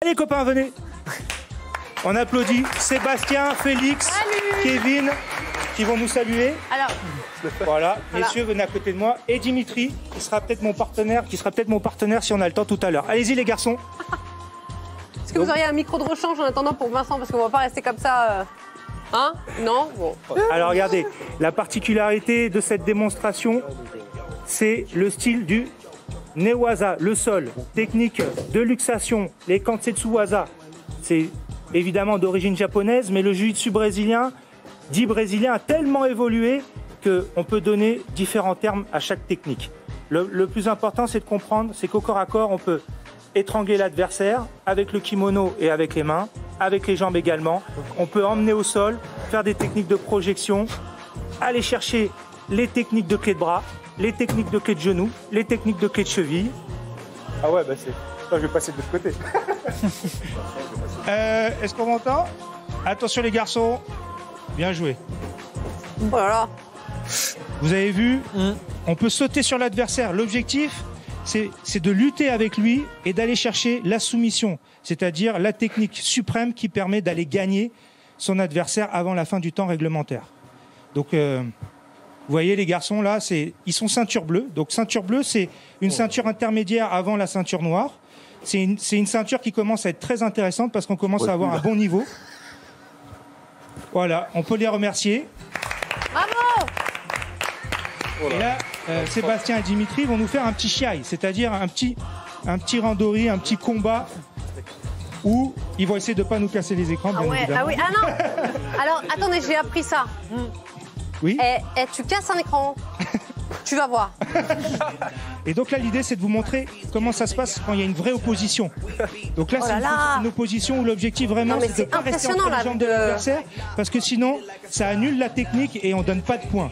Allez copains, venez. On applaudit Sébastien, Félix, salut. Kevin, qui vont nous saluer. Alors. Voilà, messieurs, venez à côté de moi. Et Dimitri, qui sera peut-être mon partenaire, si on a le temps tout à l'heure. Allez-y les garçons. Est-ce que vous auriez un micro de rechange en attendant pour Vincent, parce qu'on ne va pas rester comme ça Hein? Non? Bon. Alors regardez, la particularité de cette démonstration, c'est le style du Newaza, le sol, technique de luxation, les Kansetsu Waza. C'est évidemment d'origine japonaise, mais le jiu-jitsu brésilien, dit brésilien, a tellement évolué qu'on peut donner différents termes à chaque technique. Le plus important, c'est de comprendre, c'est qu'au corps à corps, on peut étrangler l'adversaire avec le kimono et avec les mains, avec les jambes également. On peut emmener au sol, faire des techniques de projection, aller chercher les techniques de clé de bras, les techniques de clé de genou, les techniques de clé de cheville. Ah ouais, bah c'est... Je vais passer de l'autre côté. Est-ce qu'on m'entend? Attention les garçons, bien joué. Voilà. Vous avez vu, on peut sauter sur l'adversaire. L'objectif, c'est de lutter avec lui et d'aller chercher la soumission, c'est-à-dire la technique suprême qui permet d'aller gagner son adversaire avant la fin du temps réglementaire. Donc, vous voyez les garçons là, ils sont ceinture bleue. Donc ceinture bleue, c'est une ceinture intermédiaire avant la ceinture noire. C'est une ceinture qui commence à être très intéressante parce qu'on commence à avoir un bon niveau. Voilà, on peut les remercier. Bravo! Et là, Sébastien et Dimitri vont nous faire un petit chiaï, c'est-à-dire un petit randori, un petit combat où ils vont essayer de ne pas nous casser les écrans, bien évidemment. Ah oui, ah non. Alors, attendez, j'ai appris ça. Oui. Et tu casses un écran. Tu vas voir. Et donc là, l'idée, c'est de vous montrer comment ça se passe quand il y a une vraie opposition. Donc là, c'est une opposition où l'objectif vraiment, c'est de ne pas rester entre les jambes de l'adversaire, parce que sinon, ça annule la technique et on ne donne pas de points.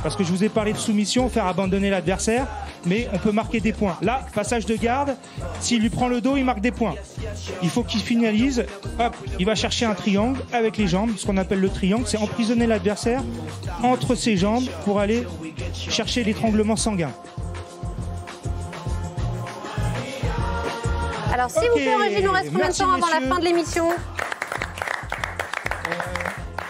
Parce que je vous ai parlé de soumission, faire abandonner l'adversaire, mais on peut marquer des points. Là, passage de garde, s'il lui prend le dos, il marque des points. Il faut qu'il finalise, hop, il va chercher un triangle avec les jambes. Ce qu'on appelle le triangle, c'est emprisonner l'adversaire entre ses jambes pour aller chercher l'étranglement sanguin. Alors, s'il vous plaît, Régis, il nous reste combien de temps avant la fin de l'émission?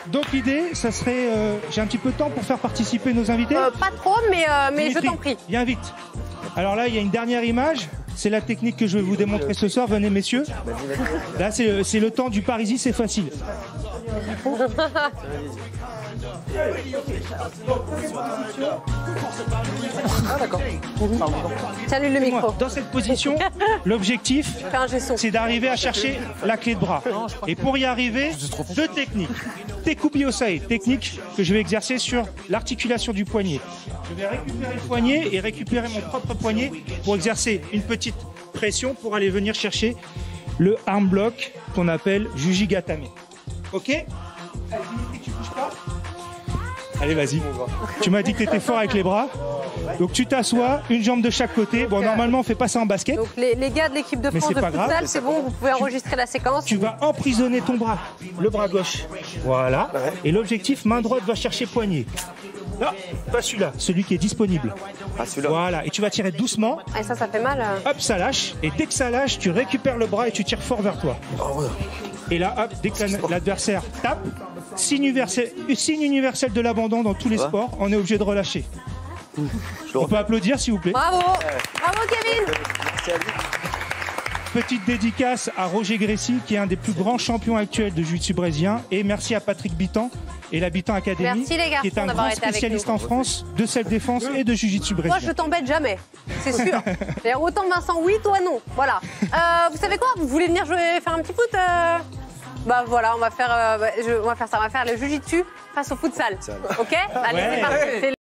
Donc l'idée, ça serait... j'ai un petit peu de temps pour faire participer nos invités. Pas trop, mais je t'en prie. Viens vite. Alors là, il y a une dernière image. C'est la technique que je vais vous démontrer ce soir. Venez, messieurs. Là, c'est le temps du parisis, c'est facile. Ah d'accord. Salut le micro. Dans cette position, l'objectif, c'est d'arriver à chercher la clé de bras. Et pour y arriver, deux techniques. Tekubi Osae, technique que je vais exercer sur l'articulation du poignet. Je vais récupérer le poignet et récupérer mon propre poignet pour exercer une petite pression pour aller venir chercher le arm block qu'on appelle Jujigatame. Ok? Allez, tu bouges pas. Allez, vas-y. Tu m'as dit que tu étais fort avec les bras. Donc tu t'assois, une jambe de chaque côté. Bon, normalement, on fait pas ça en basket. Donc les gars de l'équipe de France de futsal, c'est bon, vous pouvez enregistrer la séquence. Tu vas emprisonner ton bras, le bras gauche. Voilà. Et l'objectif, main droite va chercher poignet. Non, pas celui-là, celui qui est disponible. Ah, celui-là. Voilà. Et tu vas tirer doucement. Et ça fait mal. Hop, ça lâche. Et dès que ça lâche, tu récupères le bras et tu tires fort vers toi. Et là, hop, dès que l'adversaire tape, signe universel de l'abandon dans tous les sports, on est obligé de relâcher. On peut applaudir, s'il vous plaît. Bravo. Bravo, Kevin. Merci à lui. Petite dédicace à Roger Grécy, qui est un des plus grands champions actuels de jiu-jitsu brésilien. Et merci à Patrick Bitan et la Bitan Academy, qui est un grand spécialiste en France de self-défense et de jiu-jitsu brésilien. Moi, je t'embête jamais, c'est sûr. D'ailleurs, autant Vincent, oui, toi, non. Voilà. Vous savez quoi? Vous voulez venir jouer, faire un petit foot? Bah voilà, on va faire ça. On va faire le jiu-jitsu face au futsal. Ok? Allez, c'est parti.